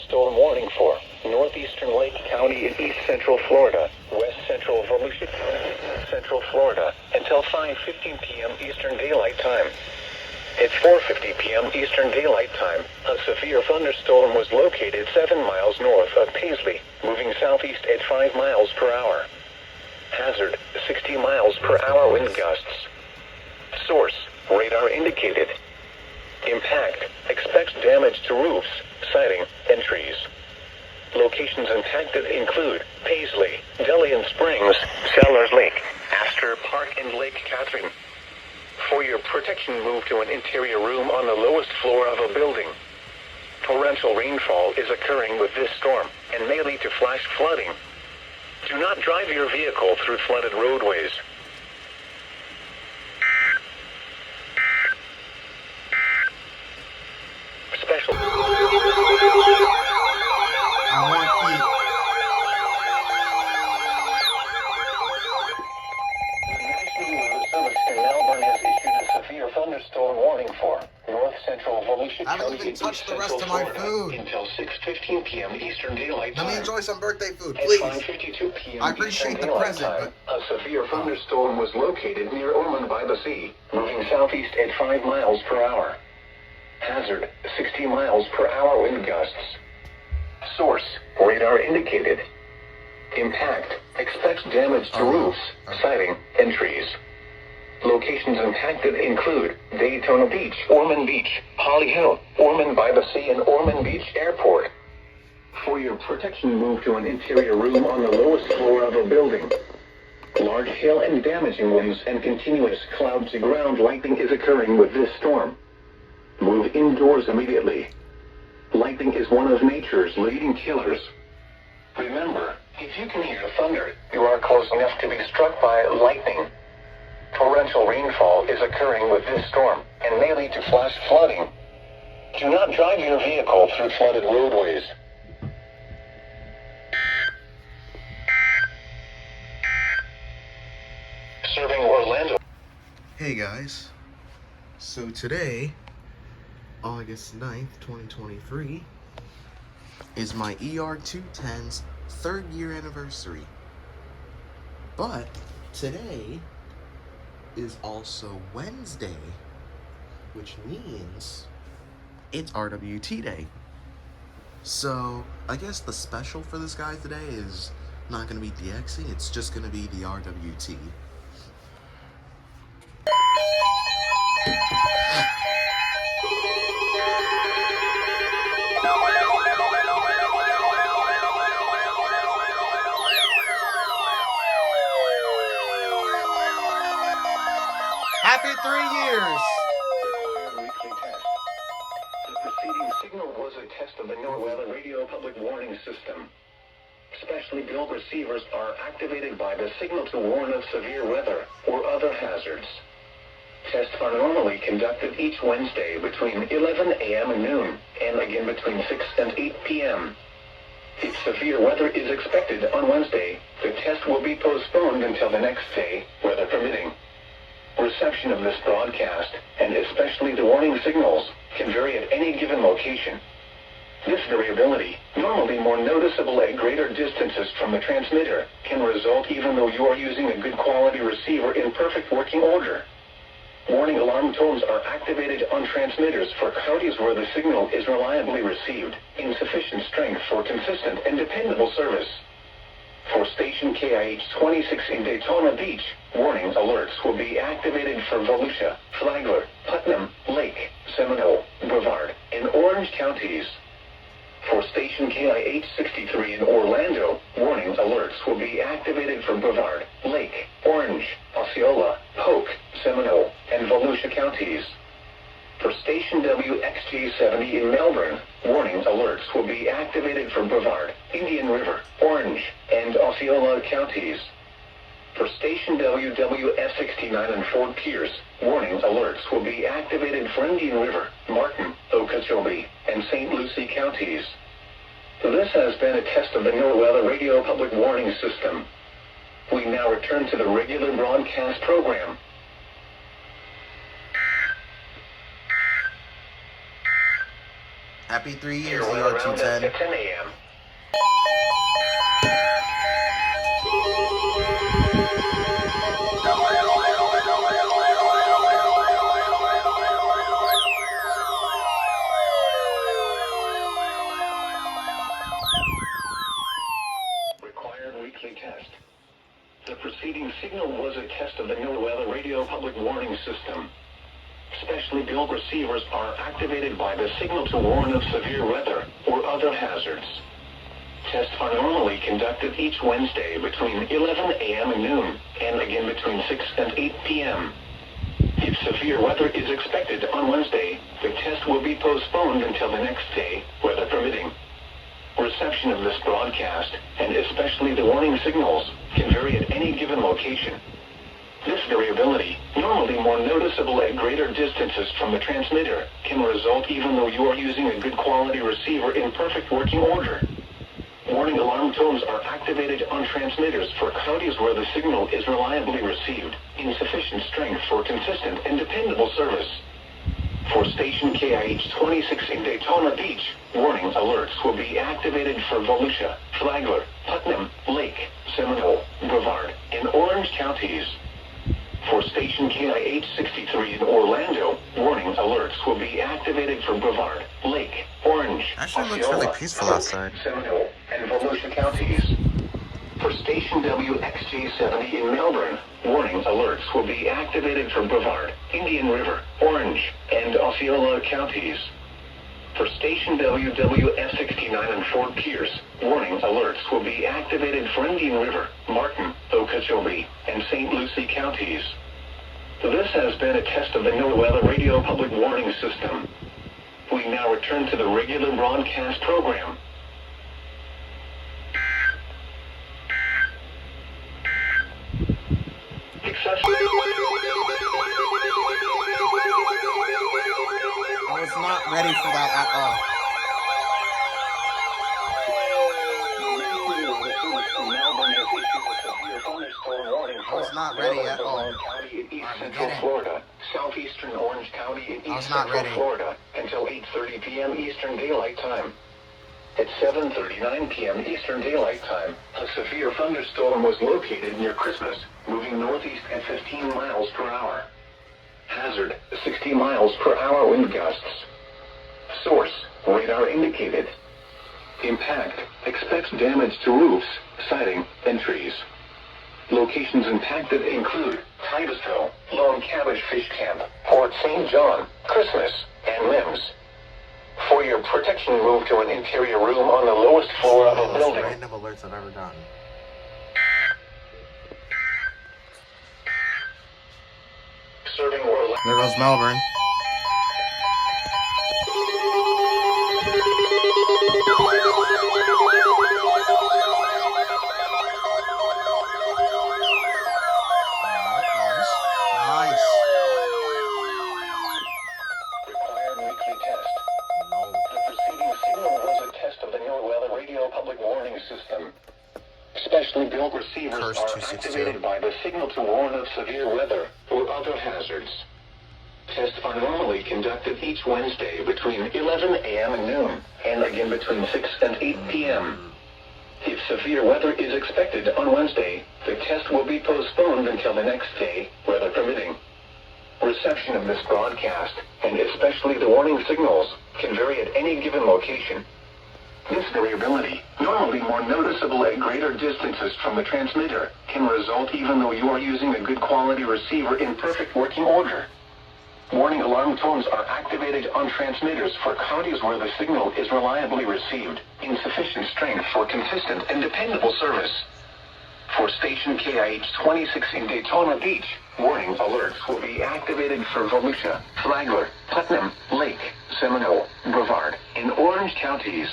thunderstorm warning for northeastern Lake County in east central Florida, west central Volusia County, central Florida, until 5:15 p.m. Eastern Daylight Time. At 4:50 p.m. Eastern Daylight Time, a severe thunderstorm was located 7 miles north of Paisley, moving southeast at 5 miles per hour. Hazard, 60 miles per hour wind gusts. Source, radar indicated. Impact, expects damage to roofs, siding, and trees. Locations impacted include Paisley, Delian Springs, Sellers Lake, Astor Park, and Lake Catherine. For your protection, move to an interior room on the lowest floor of a building. Torrential rainfall is occurring with this storm and may lead to flash flooding. Do not drive your vehicle through flooded roadways. Special. I want you. The National Weather Service in Melbourne has issued a severe thunderstorm warning for north central Volusia I haven't County even and east touched the rest central of my Florida food. until 6:15 p.m. Eastern Daylight Time. Let me enjoy some birthday food, At please. 5:52 p.m. I appreciate Eastern the Daylight present, Time, a severe thunderstorm was located near Ormond by the Sea, moving southeast at 5 miles per hour. Hazard, 60 miles per hour wind gusts. Source, radar indicated. Impact, expects damage to roofs, siding, and trees. Locations impacted include Daytona Beach, Ormond Beach, Holly Hill, Ormond by the Sea, and Ormond Beach Airport. For your protection, move to an interior room on the lowest floor of a building. Large hail and damaging winds and continuous cloud-to-ground lightning is occurring with this storm. Move indoors immediately. Lightning is one of nature's leading killers. Remember, if you can hear thunder, you are close enough to be struck by lightning. Torrential rainfall is occurring with this storm and may lead to flash flooding. Do not drive your vehicle through flooded roadways. Serving Orlando. Hey guys, so today, August 9th, 2023, is my ER210's 3rd year anniversary. But today is also Wednesday, which means it's RWT Day. So I guess the special for this guy today is not going to be DXing, it's just going to be the RWT. Happy 3 years! Weekly test. The preceding signal was a test of the NOAA radio public warning system. Specially built receivers are activated by the signal to warn of severe weather or other hazards. Tests are normally conducted each Wednesday between 11 a.m. and noon, and again between 6 and 8 p.m. If severe weather is expected on Wednesday, the test will be postponed until the next day, weather permitting. Reception of this broadcast, and especially the warning signals, can vary at any given location. This variability, normally more noticeable at greater distances from the transmitter, can result even though you are using a good quality receiver in perfect working order. Warning alarm tones are activated on transmitters for counties where the signal is reliably received, in sufficient strength for consistent and dependable service. For station KIH 26 in Daytona Beach, warning alerts will be activated for Volusia, Flagler, Putnam, Lake, Seminole, Brevard, and Orange counties. For station KIH 63 in Orlando, warning alerts will be activated for Brevard, Lake, Orange, Osceola, Polk, Seminole, and Volusia counties. For station WXG70 in Melbourne, warning alerts will be activated for Brevard, Indian River, Orange, and Osceola counties. For station WWF69 in Fort Pierce, warning alerts will be activated for Indian River, Martin, Okeechobee, and St. Lucie counties. This has been a test of the NOAA radio public warning system. We now return to the regular broadcast program. Happy 3 years, Your weather roundup ER210. at 10 a.m. Required weekly test. The preceding signal was a test of the NOAA radio public warning system. Specially built receivers are activated by the signal to warn of severe weather or other hazards. Tests are normally conducted each Wednesday between 11 a.m. and noon, and again between 6 and 8 p.m. If severe weather is expected on Wednesday, the test will be postponed until the next day, weather permitting. Reception of this broadcast, and especially the warning signals, can vary at any given location. This variability, normally more noticeable at greater distances from the transmitter, can result even though you are using a good quality receiver in perfect working order. Warning alarm tones are activated on transmitters for counties where the signal is reliably received, in sufficient strength for consistent and dependable service. For station KIH 26 in Daytona Beach, warning alerts will be activated for Volusia, Flagler, Putnam, Lake, Seminole, Brevard, and Orange counties. For station KIH 63 in Orlando, warning alerts will be activated for Brevard, Lake, Orange, Actually looks Osceola, really peaceful Polk, outside. Seminole, and Volusia counties. For station WXJ70 in Melbourne, warning alerts will be activated for Brevard, Indian River, Orange, and Osceola counties. For station WWF69 in Fort Pierce, warning alerts will be activated for Indian River, Martin, Okeechobee, and St. Lucie counties. This has been a test of the NOAA radio public warning system. We now return to the regular broadcast program. I was not ready for that at all. I was not ready at all. Central Florida, southeastern Orange County, and East Central Florida until 8:30 p.m. Eastern Daylight Time. At 7:39 p.m. Eastern Daylight Time, a severe thunderstorm was located near Christmas, moving northeast at 15 miles per hour. Hazard, 60 miles per hour wind gusts. Source, radar indicated. Impact, expects damage to roofs, siding, and trees. Locations impacted include Titusville, Lone Cabbage Fish Camp, Port St. John, Christmas, and Mims. For your protection, move to an interior room on the lowest floor of a building. Random alerts I've ever done. Serving Orlando. There goes Melbourne. Nice. Required weekly test. The preceding signal was a test of the NOAA radio public warning system. Specially built receivers Curse are 262. activated by the signal to warn of severe weather or other hazards. Tests are normally conducted each Wednesday between 11 a.m. and noon, and again between 6 and 8 p.m. If severe weather is expected on Wednesday, the test will be postponed until the next day, weather permitting. Reception of this broadcast, and especially the warning signals, can vary at any given location. This variability, normally more noticeable at greater distances from the transmitter, can result even though you are using a good quality receiver in perfect working order. Warning alarm tones are activated on transmitters for counties where the signal is reliably received, in sufficient strength for consistent and dependable service. For station KIH 26 in Daytona Beach, warning alerts will be activated for Volusia, Flagler, Putnam, Lake, Seminole, Brevard, and Orange counties.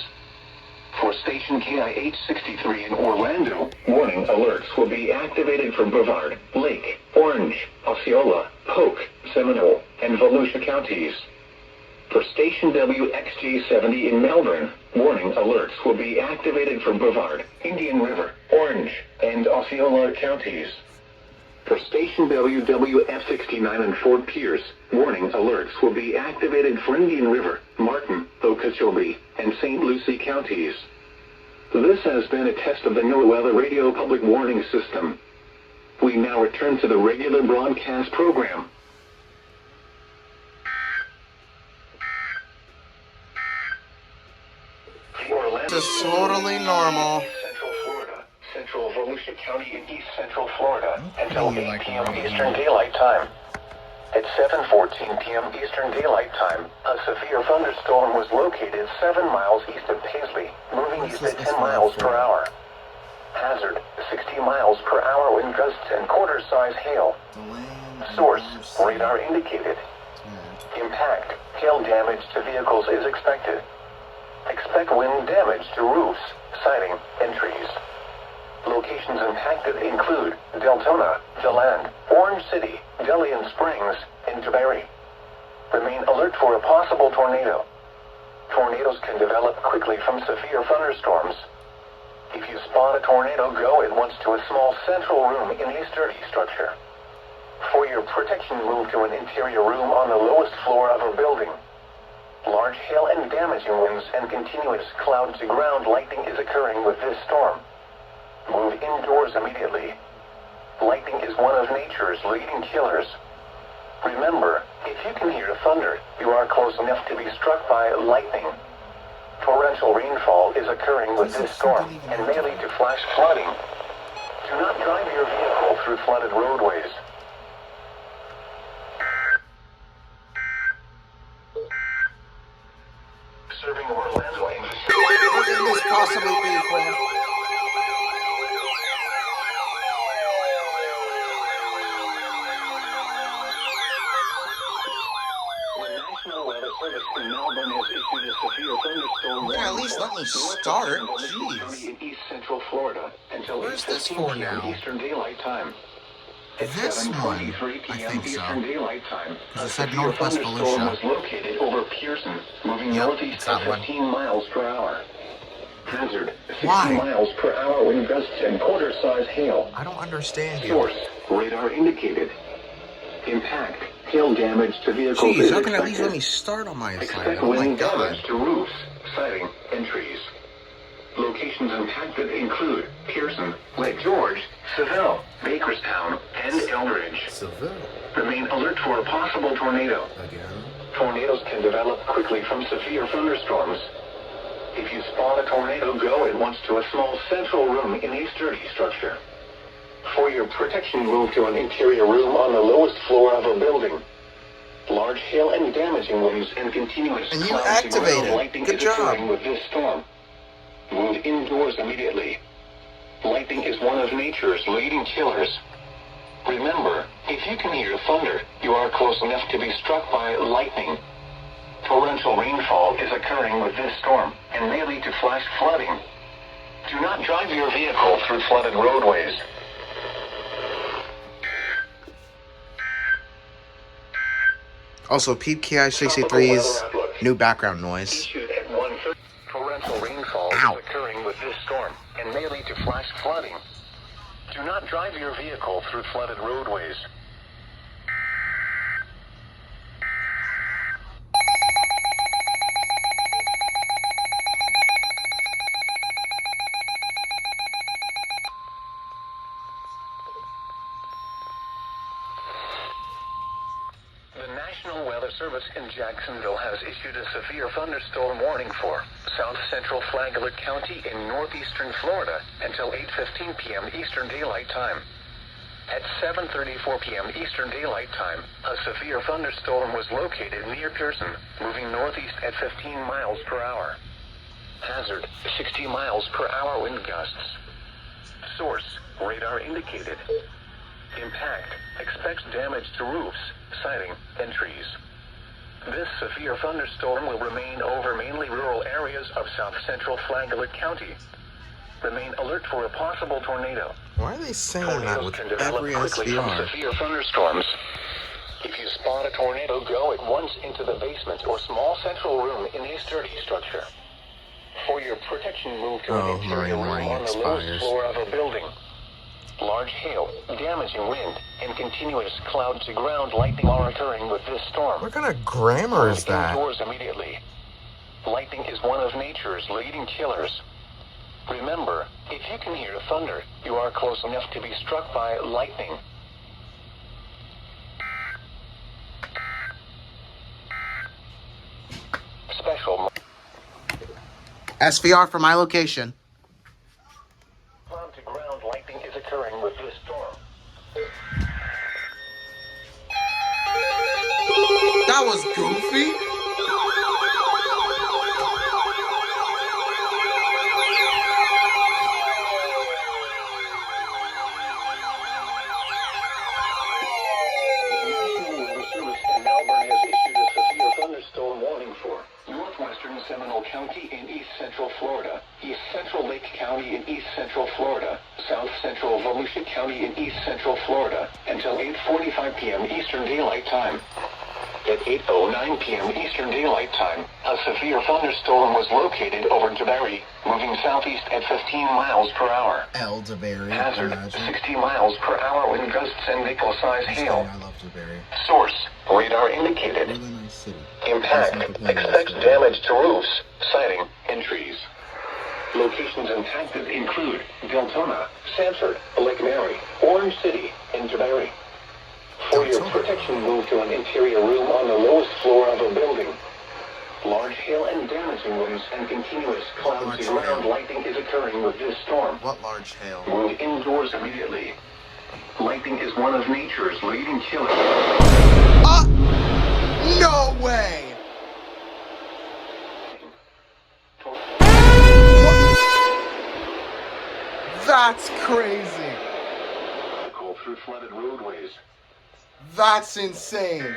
For station KIH 63 in Orlando, warning alerts will be activated for Brevard, Lake, Orange, Osceola, Polk, Seminole, and Volusia counties. For station WXJ70 in Melbourne, warning alerts will be activated for Brevard, Indian River, Orange, and Osceola counties. For Station WWF69 and Fort Pierce, warning alerts will be activated for Indian River, Martin, Okeechobee, and St. Lucie counties. This has been a test of the NOAA Radio Public Warning System. We now return to the regular broadcast program. This is totally normal. Central Florida, Central Volusia County in East Central Florida, until 8 p.m. Eastern Daylight Time. At 7:14 p.m. Eastern Daylight Time, a severe thunderstorm was located 7 miles east of Paisley, moving east at 10 miles per hour. Hazard, 60 miles per hour wind gusts and quarter-size hail. Source, radar indicated. Impact, hail damage to vehicles is expected. Expect wind damage to roofs, siding, and trees. Locations impacted include Deltona, DeLand, Orange City, Delian Springs, and DeBerry. Remain alert for a possible tornado. Tornadoes can develop quickly from severe thunderstorms. If you spot a tornado, go at once to a small central room in a sturdy structure. For your protection, move to an interior room on the lowest floor of a building. Large hail and damaging winds and continuous cloud-to-ground lightning is occurring with this storm. Move indoors immediately. Lightning is one of nature's leading killers. Remember, if you can hear thunder, you are close enough to be struck by lightning. Torrential rainfall is occurring with this storm and may lead to flash flooding. Do not drive your vehicle through flooded roadways. Serving Orlando and What can this possibly be for? When National Weather Service in Melbourne has issued a severe thunderstorm Yeah, at least let me start. Jeez. In East Central Florida until Where's this 8:15 for p.m. now? Eastern Daylight Time. At This one, 7:23 I p.m. think so. Eastern Daylight Time, Because a it said severe Northwest thunderstorm Volusia. was located over Pearson, moving Yep, northeast it's at that one. 15 miles per hour. Hazard, 60 Why? miles per hour wind gusts and quarter-size hail. I don't understand you. Source, radar indicated. Impact, hail damage to vehicles Jeez, is how can at least expected. let me start on my Expect assignment? Oh my wind god. damage to roofs, siding, and trees. Locations impacted include Pearson, Lake George, Seville, Bakerstown, and Eldridge. Seville. Remain alert for a possible tornado. Again. Tornadoes can develop quickly from severe thunderstorms. If you spot a tornado, go at once to a small central room in a sturdy structure. For your protection, move to an interior room on the lowest floor of a building. Large hail and damaging winds and continuous And you cloud-to-ground activated. lightning Good is job. occurring with this storm. Move indoors immediately. Lightning is one of nature's leading killers. Remember, if you can hear thunder, you are close enough to be struck by lightning. Torrential rainfall is occurring with this storm and may lead to flash flooding. Do not drive your vehicle through flooded roadways. Also, peep KI63's new background noise. Issued at 1:30. Torrential rainfall Ow. is occurring with this storm and may lead to flash flooding. Do not drive your vehicle through flooded roadways. The National Weather Service in Jacksonville has issued a severe thunderstorm warning for South Central Flagler County in northeastern Florida until 8:15 p.m. Eastern Daylight Time. At 7:34 p.m. Eastern Daylight Time, a severe thunderstorm was located near Pearson, moving northeast at 15 miles per hour. Hazard, 60 miles per hour wind gusts. Source, radar indicated. Impact, expects damage to roofs, siding, and trees. This severe thunderstorm will remain over mainly rural areas of south central Flagler County. Remain alert for a possible tornado. Why are they saying that Tornadoes with can develop every quickly from SVR? severe thunderstorms. If you spot a tornado, go at once into the basement or small central room in a sturdy structure. For your protection, move to Oh, an interior marine room warning on the expires. lowest floor of a building. Large hail, damaging wind, and continuous cloud-to-ground lightning are occurring with this storm. What kind of grammar is that? Indoors immediately. Lightning is one of nature's leading killers. Remember, if you can hear thunder, you are close enough to be struck by lightning. Special SVR for my location. cloud-to-ground lightning is occurring with this storm. That was goofy. Northwestern Seminole County in East Central Florida, East Central Lake County in East Central Florida, South Central Volusia County in East Central Florida, until 8:45 p.m. Eastern Daylight Time. At 8:09 p.m. Eastern Daylight Time, a severe thunderstorm was located over DeBerry, moving southeast at 15 miles per hour. DeBerry. Hazard, 60 miles per hour wind gusts and nickel-sized hail. I love DeBerry. Source, radar indicated. Really nice city. Impact, expect damage to roofs, siding, and trees. Locations impacted include Deltona, Sanford, Lake Mary, Orange City, and DeBerry. For your protection, move to an interior room on the lowest floor of a building. Large hail and damaging winds and continuous cloud-to-ground lightning is occurring with this storm. What large hail? Move indoors immediately. Lightning is one of nature's leading killers. No way! That's crazy. Go through flooded roadways. That's insane.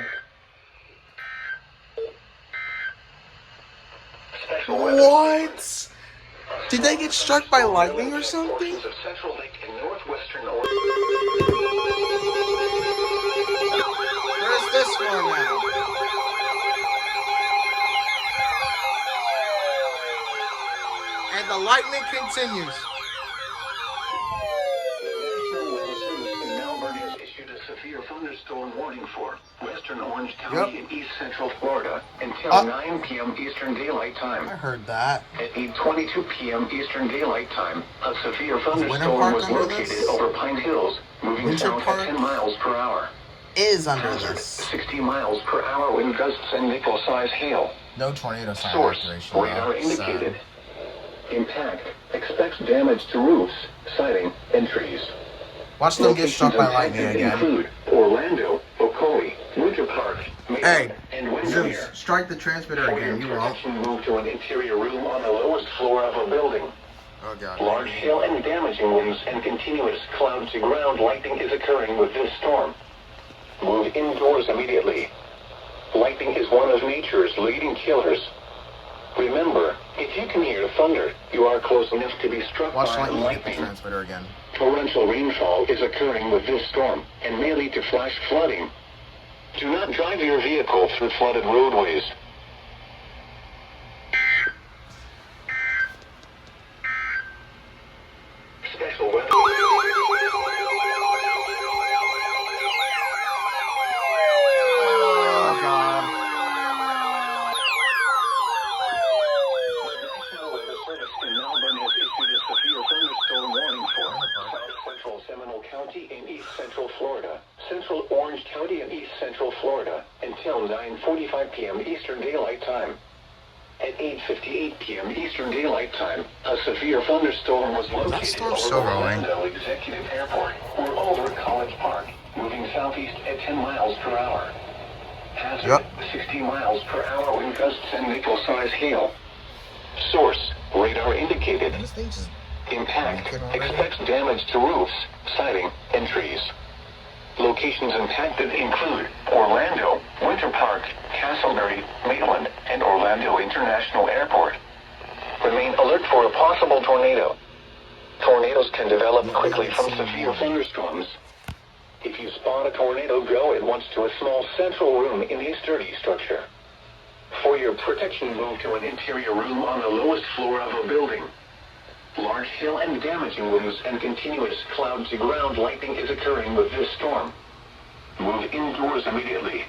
Special weather. What? Did they get struck by lightning or something? Portions of Central Lake and northwestern Oregon. Where's this one now? And the lightning continues. Thunderstorm warning for western Orange County in East Central Florida until 9 p.m. Eastern Daylight Time. I heard that. At 8:22 p.m. Eastern Daylight Time, a severe thunderstorm was located over Pine Hills, moving south at 10 miles per hour. Is under Hazard, this. 60 miles per hour wind gusts and nickel-sized hail. No tornado sign Source, activation. radar indicated. Impact, expects damage to roofs, siding, and trees. Watch them get struck by lightning again. Include Orlando, Ocoee, Winter Park, Maryland, and Windermere. Zeus, strike the transmitter again. You won't. Move to an interior room on the lowest floor of a building. Oh god. Large hail and damaging winds and continuous cloud-to-ground lightning is occurring with this storm. Move indoors immediately. Lightning is one of nature's leading killers. Remember, if you can hear thunder, you are close enough to be struck Watch by lightning hit the lightning. transmitter again. Torrential rainfall is occurring with this storm and may lead to flash flooding. Do not drive your vehicle through flooded roadways. Special weather. Oh god. The National Weather Service in Melbourne has issued a severe thunderstorm warning for South Central Seminole County in East Central Florida, Central Orange County in East Central Florida, until 9:45 p.m. Eastern Daylight Time. At 8:58 p.m. Eastern Daylight Time, a severe thunderstorm was located over Orlando Executive Airport or over College Park, moving southeast at 10 miles per hour. Hazard, 60 miles per hour wind gusts and nickel-sized hail. Source, radar indicated. This thing just Impact, expects damage to roofs, siding, and trees. Locations impacted include Orlando, Winter Park, Castleberry, Maitland, and Orlando International Airport. Remain alert for a possible tornado. Tornadoes can develop quickly from severe thunderstorms. If you spot a tornado, go at once to a small central room in a sturdy structure. For your protection, move to an interior room on the lowest floor of a building. Large hail and damaging winds and continuous cloud-to-ground lightning is occurring with this storm. Move indoors immediately.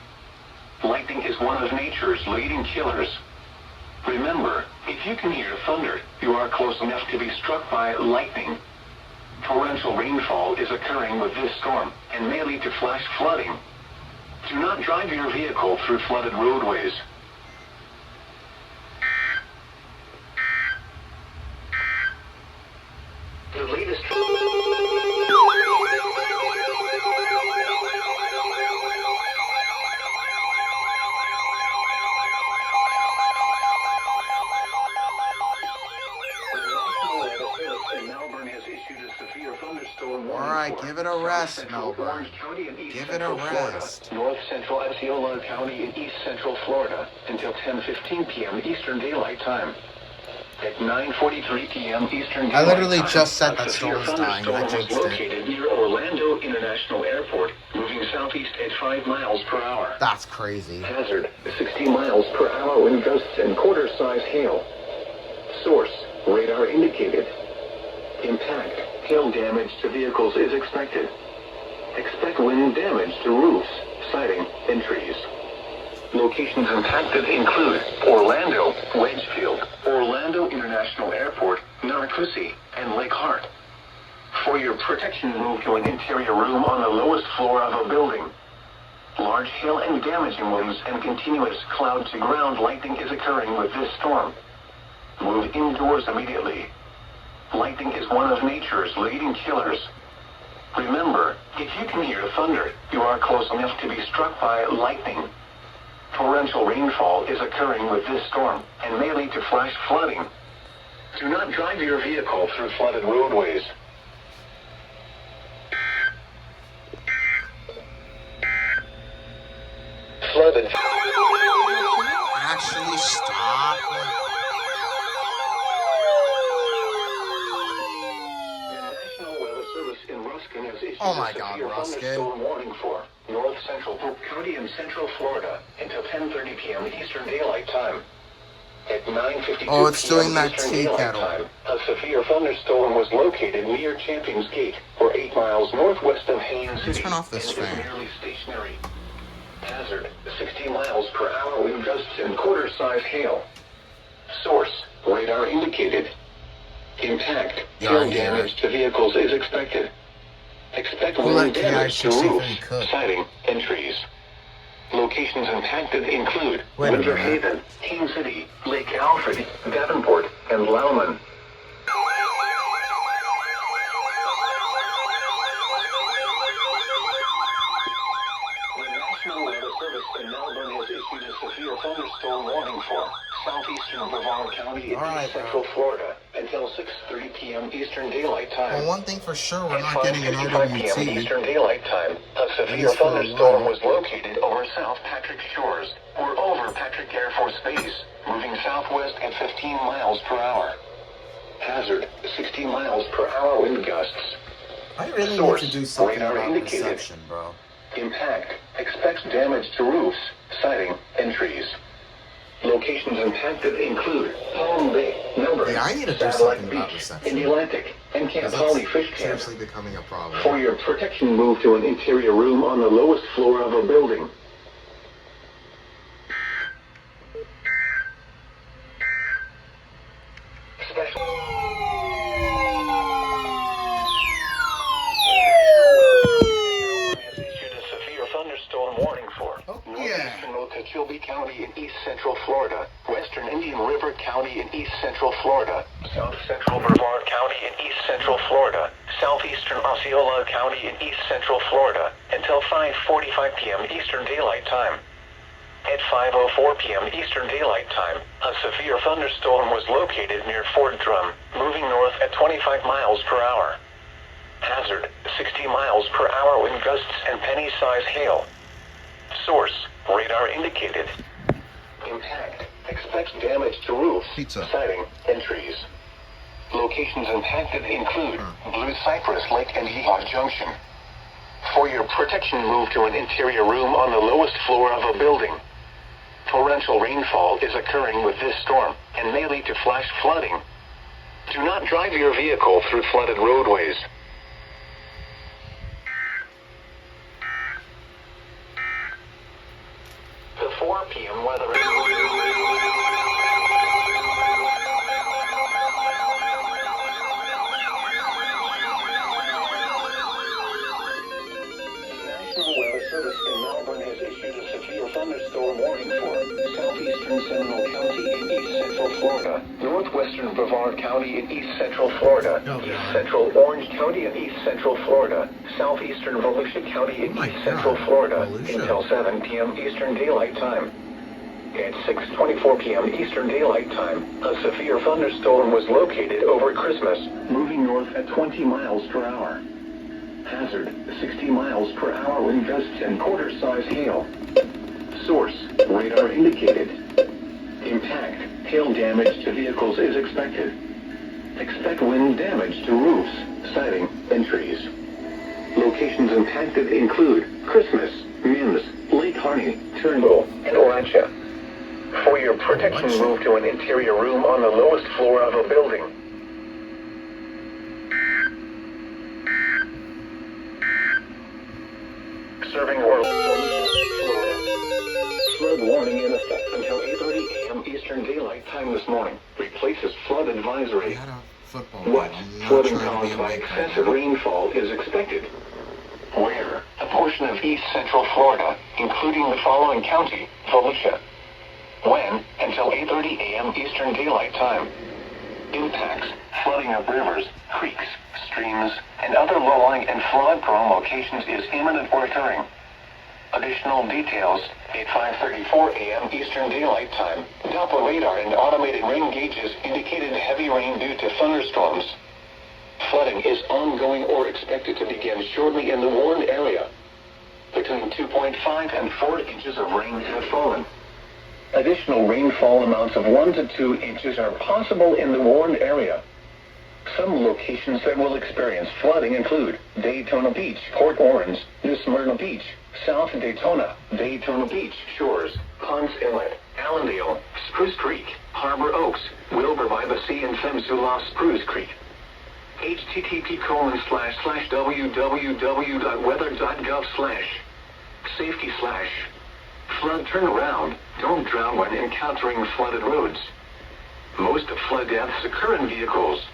Lightning is one of nature's leading killers. Remember, if you can hear thunder, you are close enough to be struck by lightning. Torrential rainfall is occurring with this storm and may lead to flash flooding. Do not drive your vehicle through flooded roadways. The latest... Alright, give it a rest, Melbourne. Give it a rest. North Central Osceola County in East Central Florida until 10:15 p.m. Eastern Daylight Time. At 9:43 p.m. Eastern Daylight Time, I literally just said that storm was dying. I jinxed it. Located near Orlando International Airport, moving southeast at 5 miles per hour. That's crazy. Hazard: 60 miles per hour wind gusts and quarter-size hail. Source: radar indicated. Impact: hail damage to vehicles is expected. Expect wind damage to roofs, siding, and trees. Locations impacted include Orlando, Wedgefield, Orlando International Airport, Narcoossee, and Lake Hart. For your protection, move to an interior room on the lowest floor of a building. Large hail and damaging winds and continuous cloud-to-ground lightning is occurring with this storm. Move indoors immediately. Lightning is one of nature's leading killers. Remember, if you can hear thunder, you are close enough to be struck by lightning. Torrential rainfall is occurring with this storm and may lead to flash flooding. Do not drive your vehicle through flooded roadways. Flooded. Actually, stop. Oh my God, Ruskin. Warning for North Central Polk County and Central Florida until 10:30 p.m. Eastern Daylight Time. At 9:52 Oh, it's p.m. doing that Eastern tea Daylight kettle. Time, a severe thunderstorm was located near Champions Gate, or 8 miles northwest of Haines City, Turn off this and is fan. nearly stationary. Hazard: 60 miles per hour wind gusts and quarter-size hail. Source: radar indicated. Impact: hail damage to vehicles is expected. Expect wind damage to roofs, siding, and trees. Locations impacted include Winter Haven, Haines City, Lake Alfred, Davenport, and Loudoun. The National Weather Service in Melbourne has issued a severe thunderstorm warning for southeastern Brevard County and East Central Florida until 6:30 p.m. Eastern Daylight Time. Well, one thing for sure, we're At not getting an 5:55 p.m. RWT. Eastern Daylight Time, a severe thunderstorm was located over South Patrick Shores, or over Patrick Air Force Base, moving southwest at 15 miles per hour. Hazard: 60 miles per hour wind gusts. I really Source: need to do something radar about indicated. reception, bro. Impact: expects damage to roofs, siding, and trees. Locations impacted include Palm Bay, Melbourne, Yeah, I need to do Satellite something about Beach, reception. in the Atlantic, and Camp Because Holly that's Fish Camp. seriously becoming a problem. For your protection, move to an interior room on the lowest floor of a building. Special. Has issued a severe thunderstorm warning for northeastern Okeechobee County in East Central Florida, western Indian River County in East Central Florida, south central Brevard County in East Central Florida, southeastern Osceola County in East Central Florida, until 5:45 p.m. Eastern Daylight Time. At 5:04 p.m. Eastern Daylight Time, a severe thunderstorm was located near Fort Drum, moving north at 25 miles per hour. Hazard: 60 miles per hour wind gusts and penny-size hail. Source: radar indicated. Impact: expects damage to roofs, siding, and trees. Locations impacted include Blue Cypress Lake and Yeehaw Junction. For your protection, move to an interior room on the lowest floor of a building. Torrential rainfall is occurring with this storm and may lead to flash flooding. Do not drive your vehicle through flooded roadways. The 4 p.m. weather. National Weather Service in Melbourne has issued a severe thunderstorm warning for southeastern Seminole County in east central Florida, northwestern Brevard County in east central Florida, east central Orange County in east central Florida, southeastern Volusia County in east central Florida until 7 p.m. Eastern Daylight Time. At 6:24 p.m. Eastern Daylight Time, a severe thunderstorm was located over Christmas, moving north at 20 miles per hour. Hazard, 60 miles per hour wind gusts and quarter-size hail. Source, radar indicated. Impact, hail damage to vehicles is expected. Expect wind damage to roofs, siding, and trees. Locations impacted include Christmas, Mims, Lake Harney, Turnbull, and Orantia. For your protection, move to an interior room on the lowest floor of a building. Serving world. Florida. Flood warning in effect until 8:30 a.m. Eastern Daylight Time this morning. Replaces flood advisory. What? Flooding caused by excessive rainfall is expected. Where? A portion of east central Florida, including the following county, Volusia. When? Until 8:30 a.m. Eastern Daylight Time. Impacts: flooding of rivers, creeks, streams, and other low-lying and flood-prone locations is imminent or occurring. Additional details at 5:34 a.m. Eastern Daylight Time. Doppler radar and automated rain gauges indicated heavy rain due to thunderstorms. Flooding is ongoing or expected to begin shortly in the warned area. Between 2.5 and 4 inches of rain have fallen. Additional rainfall amounts of 1 to 2 inches are possible in the warned area. Some locations that will experience flooding include Daytona Beach, Port Orange, New Smyrna Beach, South Daytona, Daytona Beach Shores, Ponce Inlet, Allendale, Spruce Creek, Harbor Oaks, Wilbur by the Sea, and Femsula Spruce Creek. http://www.weather.gov/safety/ flood turnaround. Don't drown when encountering flooded roads. Most flood deaths occur in vehicles.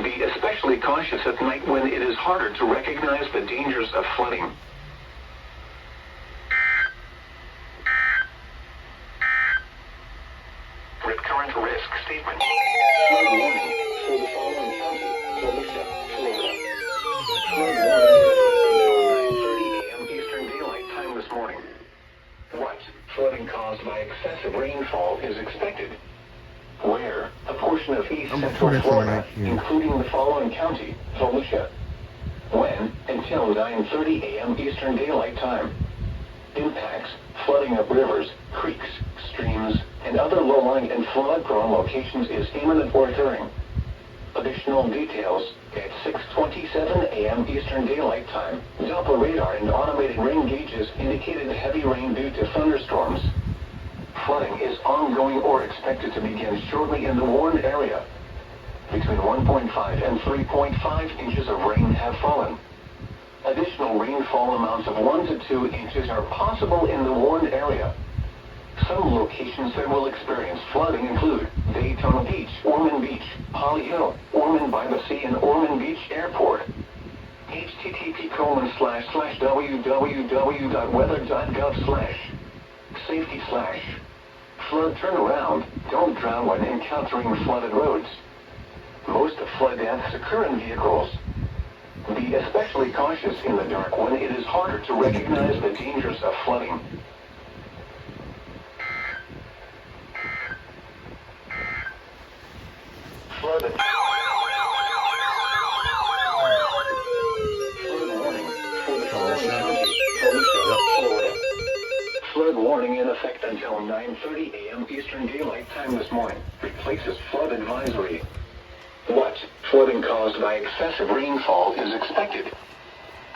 Be especially cautious at night when it is harder to recognize the dangers of flooding. Current risk statement. Flood warning for the following county: Volusia, Florida. Flood warning until 9:30 a.m. Eastern Daylight Time this morning. What? Flooding caused by excessive rainfall is expected. Where? A portion of east central Florida, including the following county, Volusia. When? Until 9:30 a.m. Eastern Daylight Time. Impacts: flooding of rivers, creeks, streams, and other low-lying and flood-prone locations is imminent or occurring. Additional details at 6:27 a.m. Eastern Daylight Time. Doppler radar and automated rain gauges indicated heavy rain due to thunderstorms. Flooding is ongoing or expected to begin shortly in the warned area. Between 1.5 and 3.5 inches of rain have fallen. Additional rainfall amounts of 1 to 2 inches are possible in the warned area. Some locations that will experience flooding include Daytona Beach, Ormond Beach, Holly Hill, Ormond by the Sea, and Ormond Beach Airport. http://www.weather.gov/safety/ flood turnaround. Don't drown when encountering flooded roads. Most flood deaths occur in vehicles. Be especially cautious in the dark when it is harder to recognize the dangers of flooding. Flood warning for the following county, Volusia, Florida. Flood warning in effect until 9:30 a.m. Eastern Daylight Time this morning. Replaces flood advisory. What? Flooding caused by excessive rainfall is expected.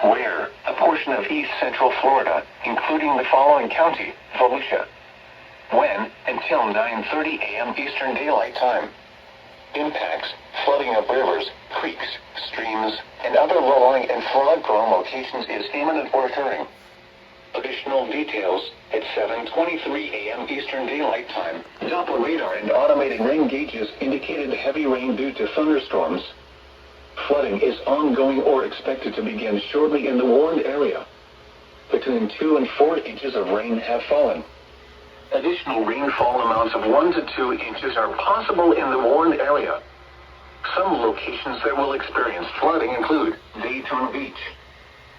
Where? A portion of east central Florida, including the following county, Volusia. When? Until 9:30 a.m. Eastern Daylight Time. Impacts, flooding of rivers, creeks, streams, and other low-lying and flood-prone locations is imminent or occurring. Additional details at 7:23 a.m. Eastern Daylight Time. Doppler radar and automated rain gauges indicated heavy rain due to thunderstorms. Flooding is ongoing or expected to begin shortly in the warned area. Between 2 and 4 inches of rain have fallen. Additional rainfall amounts of 1 to 2 inches are possible in the warned area. Some locations that will experience flooding include Daytona Beach,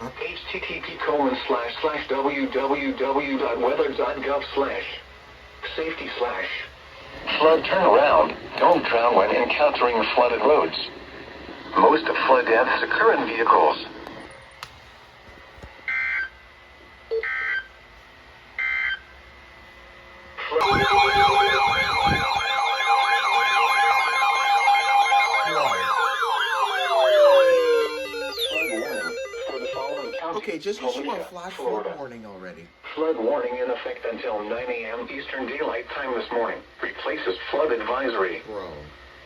http://www.weather.gov/safety/ flood turnaround. Don't drown when encountering flooded roads. Most of flood deaths occur in vehicles. Okay, just issue a flash flood warning already. Flood warning in effect until 9 a.m. Eastern Daylight Time this morning. Replaces flood advisory. Bro.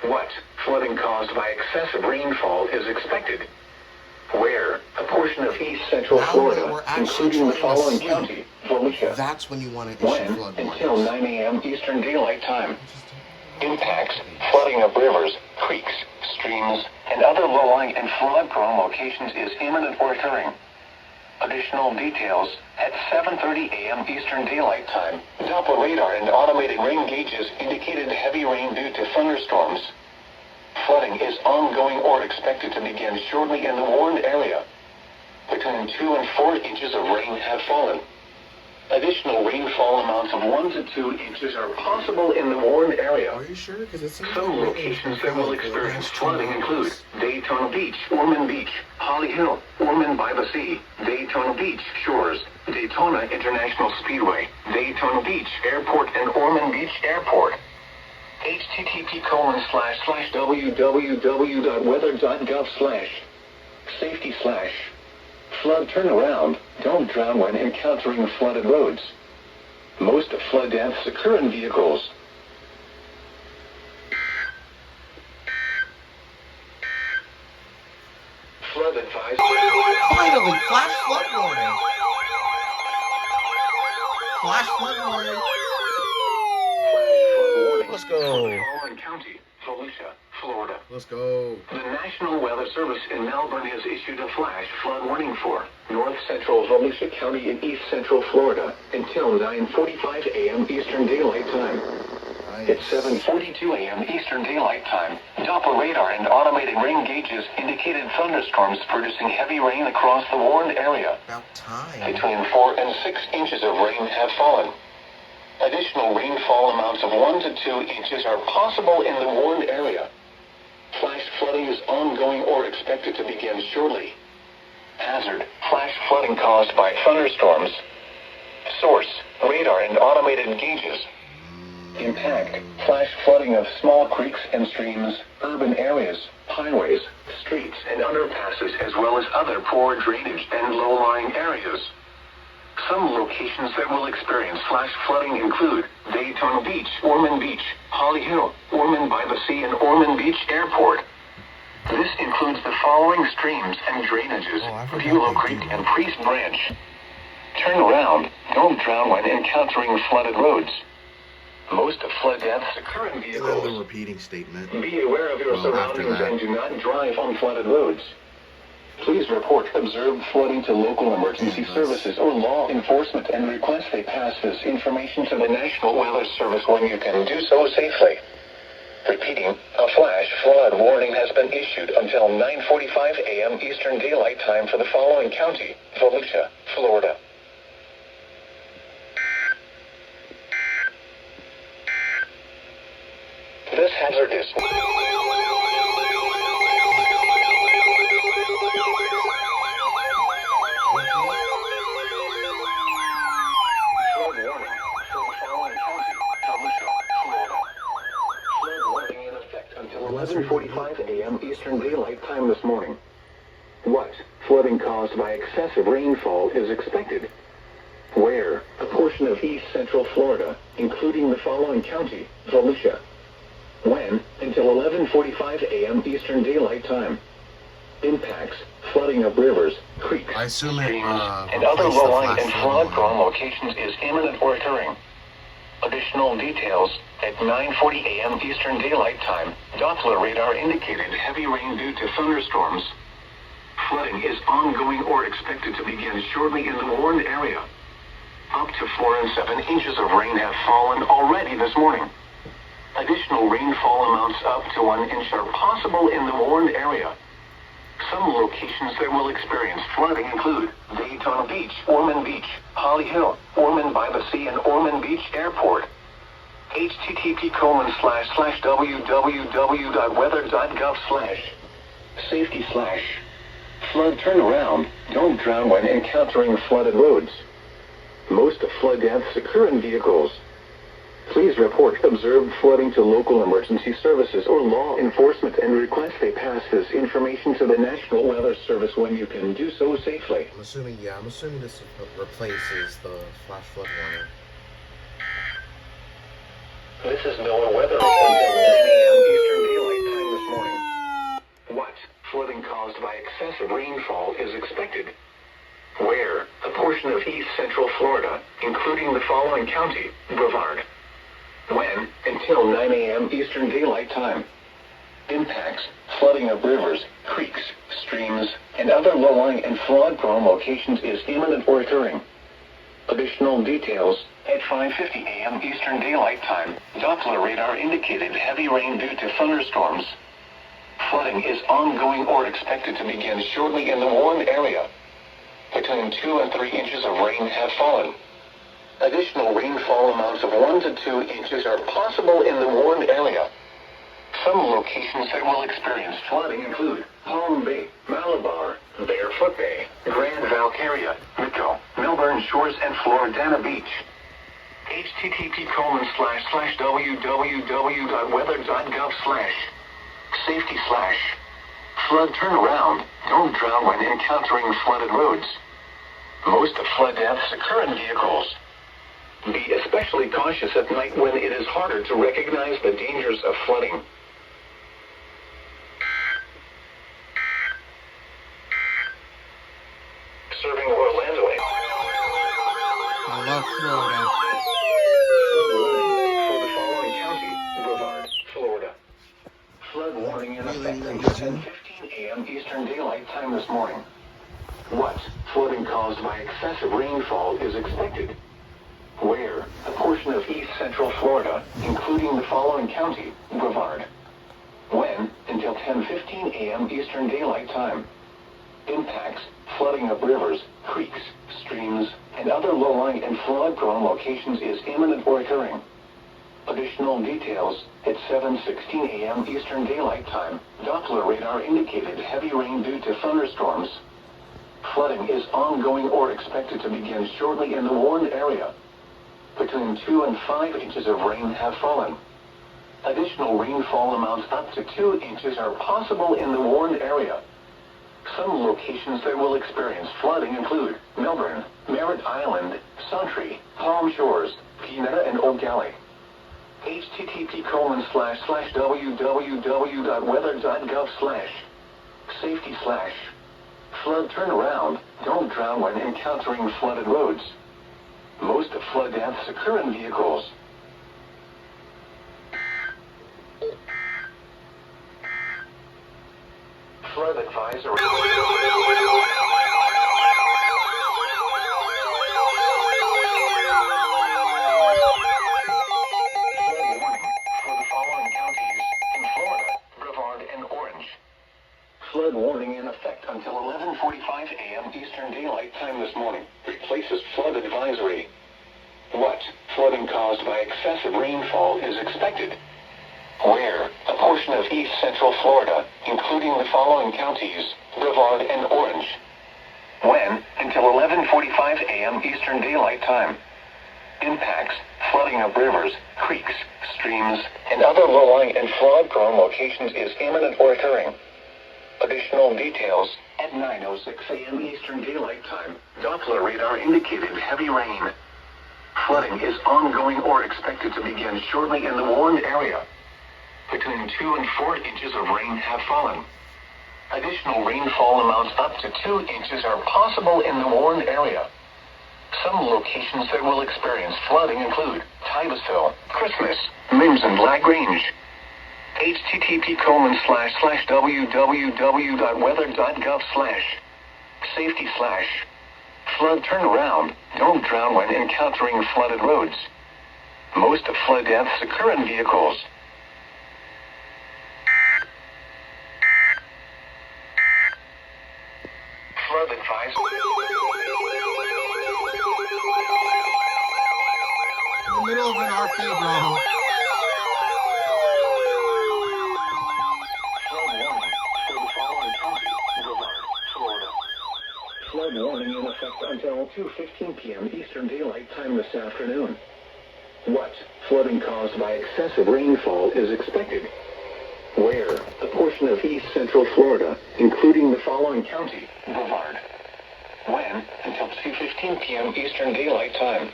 What? Flooding caused by excessive rainfall is expected. Where? A portion of east central Florida, including the following county, Volusia. That's when you want to issue When? flood Until warnings. 9 a.m. Eastern Daylight Time. Impacts, flooding of rivers, creeks, streams, and other low-lying and flood-prone locations is imminent or occurring. Additional details at 7:30 a.m. Eastern Daylight Time. Doppler radar and automated rain gauges indicated heavy rain due to thunderstorms. Flooding is ongoing or expected to begin shortly in the warned area. Between 2 and 4 inches of rain have fallen. Additional rainfall amounts of 1 to 2 inches are possible in the warned area. Are you sure? Because it seems Some like locations that will experience flooding include Daytona Beach, Ormond Beach, Holly Hill, Ormond by the Sea, Daytona Beach Shores, Daytona International Speedway, Daytona Beach Airport, and Ormond Beach Airport. http://www.weather.gov/safety/ flood turnaround. Don't drown when encountering flooded roads. Most of flood deaths occur in vehicles. Flood advisory. Finally, flash flood warning. Flash flood warning. Let's go. Owen County, Volusia, Florida. Let's go. The National Weather Service in Melbourne has issued a flash flood warning for north central Volusia County in east central Florida until 9:45 a.m. Eastern Daylight Time. At 7:42 a.m. Eastern Daylight Time, Doppler radar and automated rain gauges indicated thunderstorms producing heavy rain across the warned area. About time. Between 4 and 6 inches of rain have fallen. Additional rainfall amounts of 1 to 2 inches are possible in the warned area. Flash flooding is ongoing or expected to begin shortly. Hazard, flash flooding caused by thunderstorms. Source, radar and automated gauges. Impact, flash flooding of small creeks and streams, urban areas, highways, streets, and underpasses, as well as other poor drainage and low-lying areas. Some locations that will experience flash flooding include Daytona Beach, Ormond Beach, Holly Hill, Ormond by the Sea, and Ormond Beach Airport. This includes the following streams and drainages: Bulow Creek and Priest Branch. Turn around. Don't drown when encountering flooded roads. Most of flood deaths occur in And then the vehicles. repeating statement. Be aware of your surroundings that. and do not drive on flooded roads. Please report observed flooding to local emergency services or law enforcement and request they pass this information to the National Weather Service when you can do so safely. Repeating, a flash flood warning has been issued until 9:45 a.m. Eastern Daylight Time for the following county: Volusia, Florida. This hazard is flood warning in effect until 11:45 a.m. Eastern Daylight Time this morning. What? Flooding caused by excessive rainfall is expected. Where? A portion of east central Florida, including the following county: Volusia. When? Until 11:45 a.m. Eastern Daylight Time. Impacts, flooding of rivers, creeks, I assume it, streams, and other replaced the low-lying flash and flood flood-prone locations is imminent or occurring. Additional details, at 9:40 a.m. Eastern Daylight Time, Doppler radar indicated heavy rain due to thunderstorms. Flooding is ongoing or expected to begin shortly in the warned area. Up to 4 and 7 inches of rain have fallen already this morning. Additional rainfall amounts up to 1 inch are possible in the warned area. Some locations that will experience flooding include Daytona Beach, Ormond Beach, Holly Hill, Ormond by the Sea, and Ormond Beach Airport. http://www.weather.gov/safety/ flood turnaround. Don't drown when encountering flooded roads. Most flood deaths occur in vehicles. Please report observed flooding to local emergency services or law enforcement and request they pass this information to the National Weather Service when you can do so safely. I'm assuming this replaces the flash flood warning. This is NOAA weather report at 9 a.m. Eastern Daylight Time this morning. What? Flooding caused by excessive rainfall is expected. Where? A portion of east central Florida, including the following county: Brevard. When? Until 9 a.m. Eastern Daylight Time. Impacts, flooding of rivers, creeks, streams, and other low-lying and flood-prone locations is imminent or occurring. Additional details, at 5:50 a.m. Eastern Daylight Time, Doppler radar indicated heavy rain due to thunderstorms. Flooding is ongoing or expected to begin shortly in the warned area. Between 2 and 3 inches of rain have fallen. Additional rainfall amounts of 1 to 2 inches are possible in the warned area. Some locations that will experience flooding include Palm Bay, Malabar, Barefoot Bay, Grand Valkyria, Mico, Melbourne Shores, and Floridana Beach. http://www.weather.gov/safety/ flood turnaround. Don't drown when encountering flooded roads. Most flood deaths occur in vehicles. Be especially cautious at night when it is harder to recognize the dangers of flooding. Serving Orlando. I love Florida. For the following county: Brevard, Florida. Flood warning in effect until 10:15 a.m. Eastern Daylight Time this morning. What? Flooding caused by excessive rainfall is expected. Where? A portion of east central Florida, including the following county: Brevard. When? Until 10:15 a.m. Eastern Daylight Time. Impacts, flooding of rivers, creeks, streams, and other low-lying and flood-prone locations is imminent or occurring. Additional details, at 7:16 a.m. Eastern Daylight Time, Doppler radar indicated heavy rain due to thunderstorms. Flooding is ongoing or expected to begin shortly in the warned area. Between 2 and 5 inches of rain have fallen. Additional rainfall amounts up to 2 inches are possible in the warned area. Some locations that will experience flooding include Melbourne, Merritt Island, Santry, Palm Shores, Pinetta, and Old Galley. http://www.weather.gov/safety/ flood turnaround. Don't drown when encountering flooded roads. Most flood deaths occur in vehicles. Flood advisory. Flood warning for the following counties in Florida: Brevard and Orange. Flood warning in effect until 11:45 a.m. Eastern Daylight Time this morning. Replaces flood advisory. What? Flooding caused by excessive rainfall is expected. Where? A portion of east central Florida, including the following counties: Brevard and Orange. When? Until 11:45 a.m. Eastern Daylight Time. Impacts, flooding of rivers, creeks, streams, and other low-lying and flood-prone locations is imminent or occurring. Additional details, at 9:06 a.m. Eastern Daylight Time, Doppler radar indicated heavy rain. Flooding is ongoing or expected to begin shortly in the warned area. Between 2 and 4 inches of rain have fallen. Additional rainfall amounts up to 2 inches are possible in the warned area. Some locations that will experience flooding include Titusville, Christmas, Mims and Lagrange. http://www.weather.gov/safety/flood turnaround. Don't drown when encountering flooded roads. Most flood deaths occur in vehicles. Flood advice. In the middle of an RP, bro. Flood warning in effect until 2:15 p.m. Eastern Daylight Time this afternoon. What flooding caused by excessive rainfall is expected? Where? A portion of East Central Florida, including the following county: Brevard. When? Until 2:15 p.m. Eastern Daylight Time.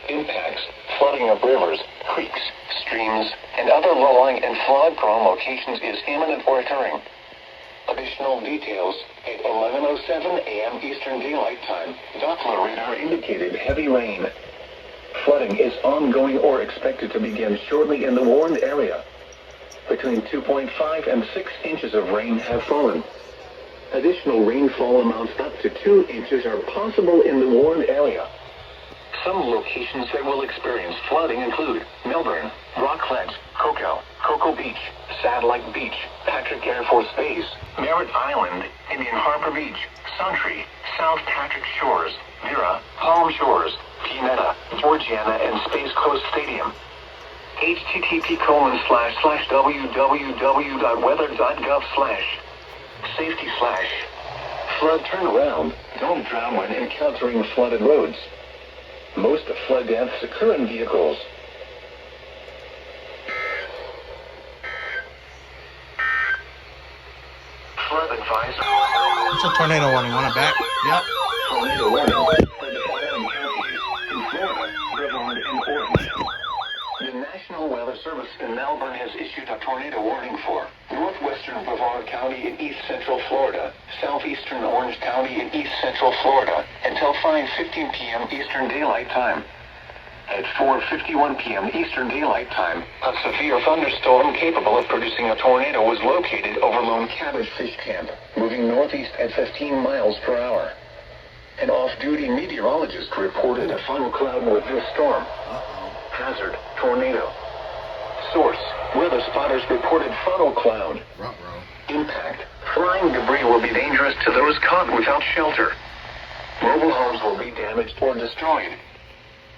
Impacts: flooding of rivers, creeks, streams, and other low-lying and flood-prone locations is imminent or occurring. Additional details at 11:07 a.m. Eastern Daylight Time. Doppler radar indicated heavy rain. Flooding is ongoing or expected to begin shortly in the warned area. Between 2.5 and 6 inches of rain have fallen. Additional rainfall amounts up to 2 inches are possible in the warned area. Some locations that will experience flooding include Melbourne, Rockledge, Cocoa Beach, Satellite Beach, Patrick Air Force Base, Merritt Island, Indian Harbor Beach, Santry, South Patrick Shores, Vera, Palm Shores, Pianetta, Georgiana, and Space Coast Stadium. http://www.weather.gov/safety/flood turnaround. Don't drown when encountering flooded roads. Most flood deaths occur in vehicles. Flood advice. It's a tornado warning. Want it back? Yep. Tornado warning for the following counties in Florida, Brevard, and Orange. The National Weather Service in Melbourne has issued a tornado warning for northwestern Brevard County in east central Florida, southeastern Orange County in east central Florida, until 5:15 p.m. Eastern Daylight Time. At 4:51 p.m. Eastern Daylight Time, a severe thunderstorm capable of producing a tornado was located over Lone Cabbage Fish Camp, moving northeast at 15 miles per hour. An off-duty meteorologist reported a funnel cloud with this storm. Hazard: tornado. Source: weather spotters reported funnel cloud. Impact: flying debris will be dangerous to those caught without shelter. Mobile homes will be damaged or destroyed.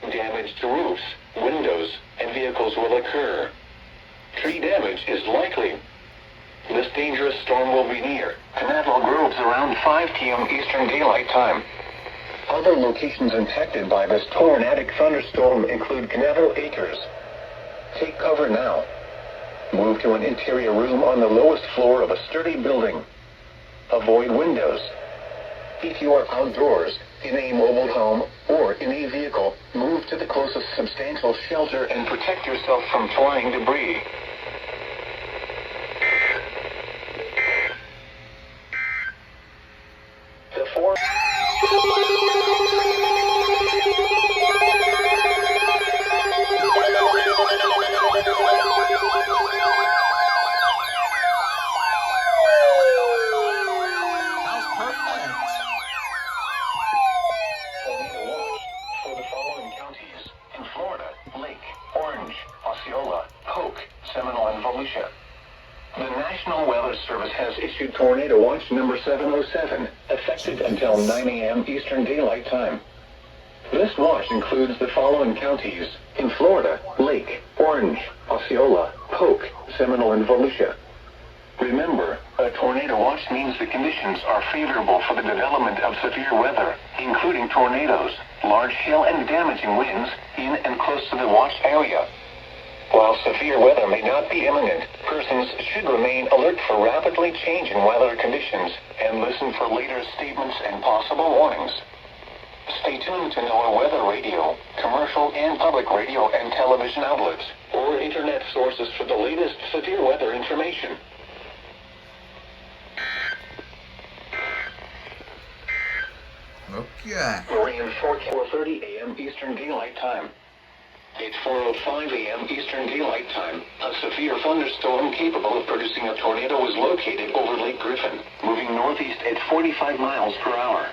Damage to roofs, windows, and vehicles will occur. Tree damage is likely. This dangerous storm will be near Canaveral Groves around 5 p.m. Eastern Daylight Time. Other locations impacted by this tornadic thunderstorm include Canaveral Acres. Take cover now. Move to an interior room on the lowest floor of a sturdy building. Avoid windows. If you are outdoors, in a mobile home, or in a vehicle, move to the closest substantial shelter and protect yourself from flying debris. The four... The National Weather Service has issued Tornado Watch number 707, effective until 9 a.m. Eastern Daylight Time. This watch includes the following counties in Florida: Lake, Orange, Osceola, Polk, Seminole, and Volusia. Remember, a tornado watch means the conditions are favorable for the development of severe weather, including tornadoes, large hail, and damaging winds in and close to the watch area. While severe weather may not be imminent, persons should remain alert for rapidly changing weather conditions and listen for later statements and possible warnings. Stay tuned to NOAA weather radio, commercial and public radio and television outlets, or internet sources for the latest severe weather information. Okay. Marine forecast 4:30 a.m. Eastern Daylight Time. At 4:05 a.m. Eastern Daylight Time, a severe thunderstorm capable of producing a tornado was located over Lake Griffin, moving northeast at 45 miles per hour.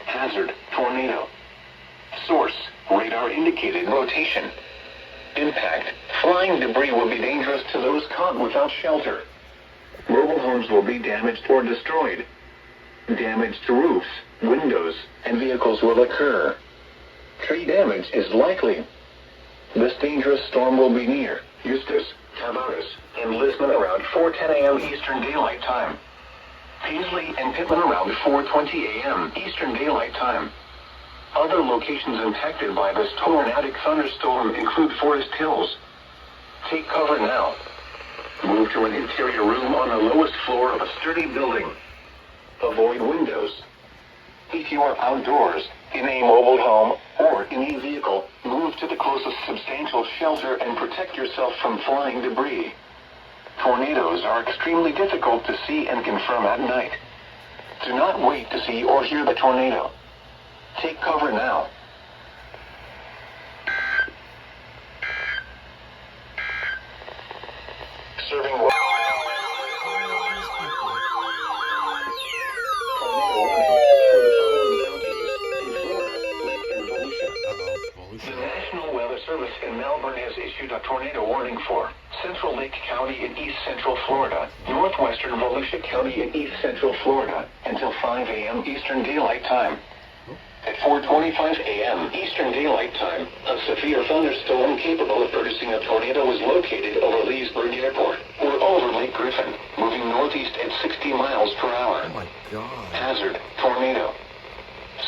Hazard, tornado. Source, radar indicated rotation. Impact, flying debris will be dangerous to those caught without shelter. Mobile homes will be damaged or destroyed. Damage to roofs, windows, and vehicles will occur. Tree damage is likely. This dangerous storm will be near Eustis, Tavares, and Lisbon around 4:10 a.m. Eastern Daylight Time. Paisley and Pittman around 4:20 a.m. Eastern Daylight Time. Other locations impacted by this tornadic thunderstorm include Forest Hills. Take cover now. Move to an interior room on the lowest floor of a sturdy building. Avoid windows. If you are outdoors, in a mobile home, or in a vehicle, move to the closest substantial shelter and protect yourself from flying debris. Tornadoes are extremely difficult to see and confirm at night. Do not wait to see or hear the tornado. Take cover now. Serving tornado warning for the following counties in Florida, Lake and Volusia. The National Weather Service in Melbourne has issued a tornado warning for Central Lake County in East Central Florida, Northwestern Volusia County in East Central Florida, until 5 a.m. Eastern Daylight Time. At 4:25 a.m. Eastern Daylight Time, a severe thunderstorm capable of producing a tornado was located over Leesburg Airport, or over Lake Griffin, moving northeast at 60 miles per hour. Oh my God. Hazard, tornado.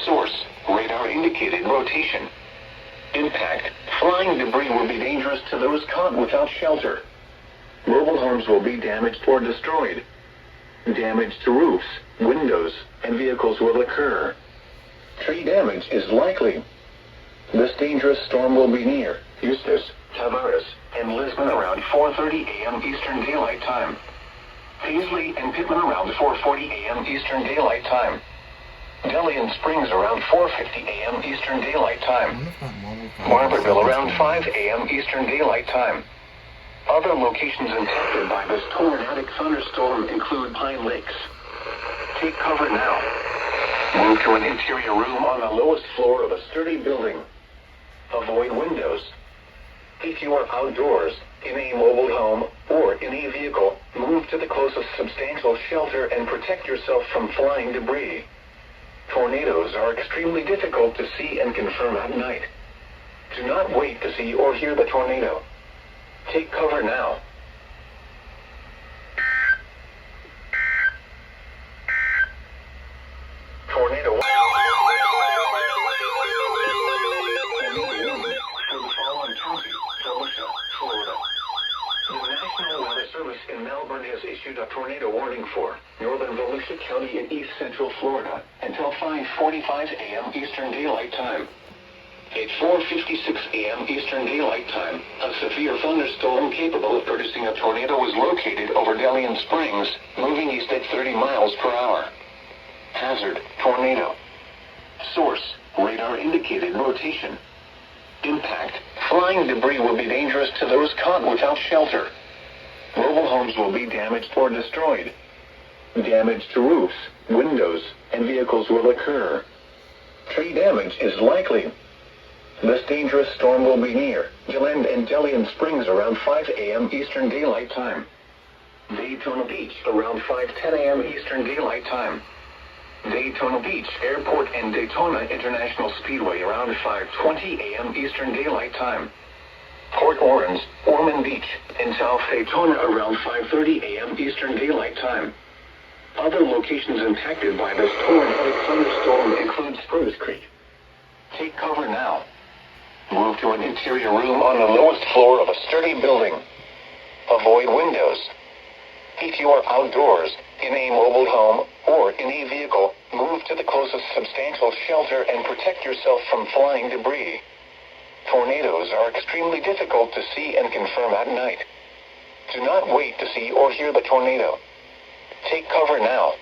Source, radar indicated rotation. Impact, flying debris will be dangerous to those caught without shelter. Mobile homes will be damaged or destroyed. Damage to roofs, windows, and vehicles will occur. Tree damage is likely. This dangerous storm will be near Eustis, Tavares, and Lisbon around 4:30 a.m. Eastern Daylight Time. Paisley and Pittman around 4:40 a.m. Eastern Daylight Time. Delian Springs around 4:50 a.m. Eastern Daylight Time. Margaretville around 5 a.m. Eastern Daylight Time. Other locations impacted by this tornadic thunderstorm include Pine Lakes. Take cover now. Move to an interior room on the lowest floor of a sturdy building. Avoid windows. If you are outdoors, in a mobile home, or in a vehicle, move to the closest substantial shelter and protect yourself from flying debris. Tornadoes are extremely difficult to see and confirm at night. Do not wait to see or hear the tornado. Take cover now. Tornado warning for the following counties, Volusia, Florida. The National Weather Service in Melbourne has issued a tornado warning for Northern Volusia County in East Central Florida until 5:45 a.m. Eastern Daylight Time. At 4:56 a.m. Eastern Daylight Time, a severe thunderstorm capable of producing a tornado was located over Delian Springs, moving east at 30 miles per hour. Hazard, tornado. Source, radar indicated rotation. Impact, flying debris will be dangerous to those caught without shelter. Mobile homes will be damaged or destroyed. Damage to roofs, windows, and vehicles will occur. Tree damage is likely. This dangerous storm will be near Gillend and Delian Springs around 5 a.m. Eastern Daylight Time. Daytona Beach around 5:10 a.m. Eastern Daylight Time. Daytona Beach Airport and Daytona International Speedway around 5:20 a.m. Eastern Daylight Time. Port Orange, Ormond Beach, and South Daytona around 5:30 a.m. Eastern Daylight Time. Other locations impacted by this tornadic thunderstorm include Spruce Creek. Take cover now. Move to an interior room on the lowest floor of a sturdy building. Avoid windows. If you are outdoors, in a mobile home, or in a vehicle, move to the closest substantial shelter and protect yourself from flying debris. Tornadoes are extremely difficult to see and confirm at night. Do not wait to see or hear the tornado. Take cover now.